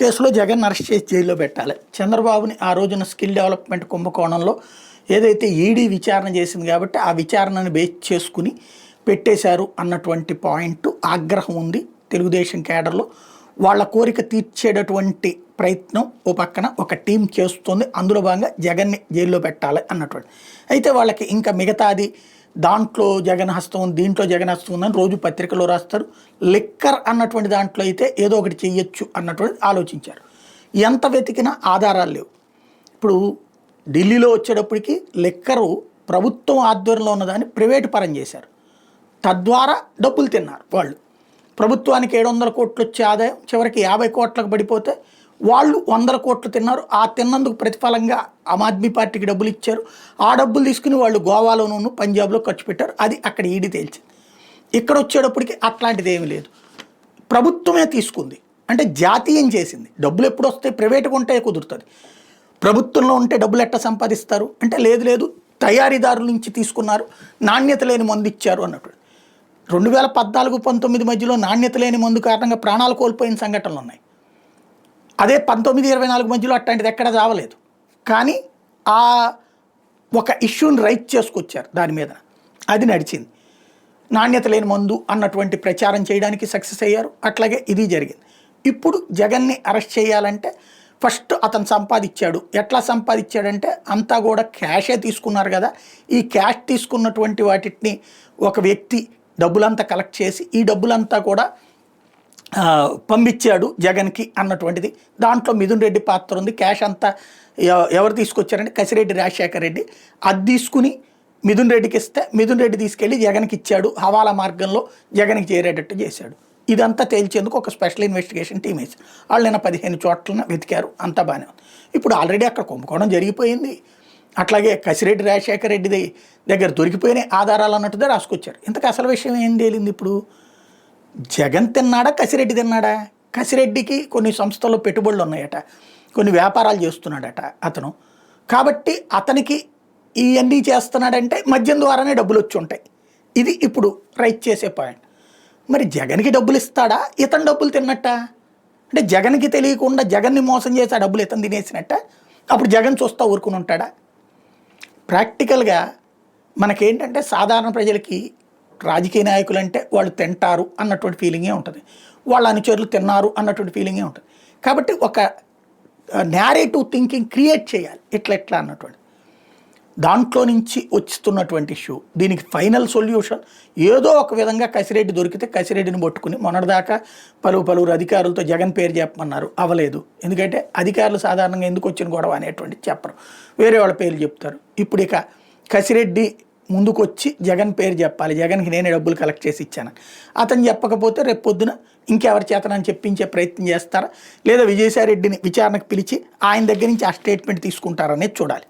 కేసులో జగన్ అరెస్ట్ చేసి జైల్లో పెట్టాలి. చంద్రబాబుని ఆ రోజున స్కిల్ డెవలప్మెంట్ కుంభకోణంలో ఏదైతే ఈడీ విచారణ చేసింది కాబట్టి ఆ విచారణను బేస్ చేసుకుని పెట్టేశారు అన్నటువంటి పాయింట్ ఆగ్రహం ఉంది తెలుగుదేశం కేడర్లో. వాళ్ళ కోరిక తీర్చేటటువంటి ప్రయత్నం ఓ పక్కన ఒక టీం చేస్తుంది. అందులో భాగంగా జగన్ని జైల్లో పెట్టాలి అన్నటువంటి. అయితే వాళ్ళకి ఇంకా మిగతాది దాంట్లో జగన్ హస్తం ఉంది, దీంట్లో జగన్ హస్తం ఉందని రోజు పత్రికలో రాస్తారు. లిక్కర్ అన్నటువంటి దాంట్లో అయితే ఏదో ఒకటి చెయ్యొచ్చు అన్నటువంటి ఆలోచించారు. ఎంత వెతికినా ఆధారాలు లేవు. ఇప్పుడు ఢిల్లీలో వచ్చేటప్పటికి లిక్కరు ప్రభుత్వం ఆధ్వర్యంలో ఉన్నదాన్ని ప్రైవేటు పరం చేశారు. తద్వారా డబ్బులు తిన్నారు వాళ్ళు. ప్రభుత్వానికి 700 కోట్లు వచ్చే ఆదాయం చివరికి 50 కోట్లకు పడిపోతే వాళ్ళు 100 కోట్లు తిన్నారు. ఆ తిన్నందుకు ప్రతిఫలంగా ఆమ్ ఆద్మీ పార్టీకి డబ్బులు ఇచ్చారు. ఆ డబ్బులు తీసుకుని వాళ్ళు గోవాలోనూ పంజాబ్లో ఖర్చు పెట్టారు. అది అక్కడ ఈడీ తేల్చింది. ఇక్కడ వచ్చేటప్పటికి అట్లాంటిది ఏమీ లేదు. ప్రభుత్వమే తీసుకుంది అంటే జాతీయం చేసింది. డబ్బులు ఎప్పుడు వస్తాయి? ప్రైవేటుగా ఉంటే కుదురుతుంది. ప్రభుత్వంలో ఉంటే డబ్బులు ఎట్లా సంపాదిస్తారు అంటే లేదు తయారీదారుల నుంచి తీసుకున్నారు, నాణ్యత లేని మందు ఇచ్చారు అన్నట్టు. 2014-19 మధ్యలో నాణ్యత లేని మందు కారణంగా ప్రాణాలు కోల్పోయిన సంఘటనలు ఉన్నాయి. అదే 19-24 మధ్యలో అట్లాంటిది ఎక్కడ చావలేదు. కానీ ఆ ఒక ఇష్యూని రైట్ చేసుకొచ్చారు దాని మీద. అది నడిచింది. నాణ్యత లేని మందు అన్నటువంటి ప్రచారం చేయడానికి సక్సెస్ అయ్యారు. అట్లాగే ఇది జరిగింది. ఇప్పుడు జగన్ని అరెస్ట్ చేయాలంటే ఫస్ట్ అతను సంపాదించాడు. ఎట్లా సంపాదించాడంటే అంతా కూడా క్యాషే తీసుకున్నారు కదా. ఈ క్యాష్ తీసుకున్నటువంటి వాటిని ఒక వ్యక్తి డబ్బులంతా కలెక్ట్ చేసి ఈ డబ్బులంతా కూడా పంపించాడు జగన్కి అన్నటువంటిది. దాంట్లో మిథున్ రెడ్డి పాత్ర ఉంది. క్యాష్ అంతా ఎవరు తీసుకొచ్చారంటే కసిరెడ్డి రాజశేఖర రెడ్డి. అది తీసుకుని మిథున్ రెడ్డికి ఇస్తే మిథున్ రెడ్డి తీసుకెళ్ళి జగన్కి ఇచ్చాడు. హవాలా మార్గంలో జగన్కి చేరేటట్టు చేశాడు. ఇదంతా తేల్చేందుకు ఒక స్పెషల్ ఇన్వెస్టిగేషన్ టీం వేశారు. వాళ్ళు నిన్న 15 చోట్ల వెతికారు. అంతా బాగానే ఉంది. ఇప్పుడు ఆల్రెడీ అక్కడ కుంభకోణం జరిగిపోయింది. అట్లాగే కసిరెడ్డి రాజశేఖర రెడ్డి దగ్గర దొరికిపోయిన ఆధారాలు అన్నట్టుగా రాసుకొచ్చారు. ఇంతకు అసలు విషయం ఏం తేలింది? ఇప్పుడు జగన్ తిన్నాడా, కసిరెడ్డి తిన్నాడా? కసిరెడ్డికి కొన్ని సంస్థల్లో పెట్టుబడులు ఉన్నాయట, కొన్ని వ్యాపారాలు చేస్తున్నాడట అతను. కాబట్టి అతనికి ఇవన్నీ చేస్తున్నాడంటే మద్యం ద్వారానే డబ్బులు వచ్చి ఉంటాయి. ఇది ఇప్పుడు రైట్ చేసే పాయింట్. మరి జగన్కి డబ్బులు ఇస్తాడా, ఇతను డబ్బులు తిన్నట్ట? అంటే జగన్కి తెలియకుండా జగన్ని మోసం చేసి ఆ డబ్బులు ఇతను తినేసినట్ట. అప్పుడు జగన్ చూస్తా ఊరుకుని ఉంటాడా? ప్రాక్టికల్గా మనకేంటంటే సాధారణ ప్రజలకి రాజకీయ నాయకులు అంటే వాళ్ళు తింటారు అన్నటువంటి ఫీలింగే ఉంటుంది. వాళ్ళ అనుచరులు తిన్నారు అన్నటువంటి ఫీలింగే ఉంటుంది. కాబట్టి ఒక నేరేటివ్ థింకింగ్ క్రియేట్ చేయాలి ఎట్లా అన్నటువంటి. దాంట్లో నుంచి వస్తున్నటువంటి ఇష్యూ దీనికి ఫైనల్ సొల్యూషన్ ఏదో ఒక విధంగా కసిరెడ్డి దొరికితే కసిరెడ్డిని పట్టుకుని మొన్నటిదాకా పలువురు అధికారులతో జగన్ పేరు చెప్పమన్నారు, అవ్వలేదు. ఎందుకంటే అధికారులు సాధారణంగా ఎందుకు వచ్చిన గొడవ అనేటువంటి చెప్పరు, వేరే వాళ్ళ పేర్లు చెప్తారు. ఇప్పుడు ఇక కసిరెడ్డి ముందుకు వచ్చి జగన్ పేరు చెప్పాలి, జగన్కి నేనే డబ్బులు కలెక్ట్ చేసి ఇచ్చాను. అతను చెప్పకపోతే రేపు పొద్దున ఇంకెవరి చేతనని చెప్పించే ప్రయత్నం చేస్తారా, లేదా విజయసాయిరెడ్డిని విచారణకు పిలిచి ఆయన దగ్గర నుంచి ఆ స్టేట్మెంట్ తీసుకుంటారనేది చూడాలి.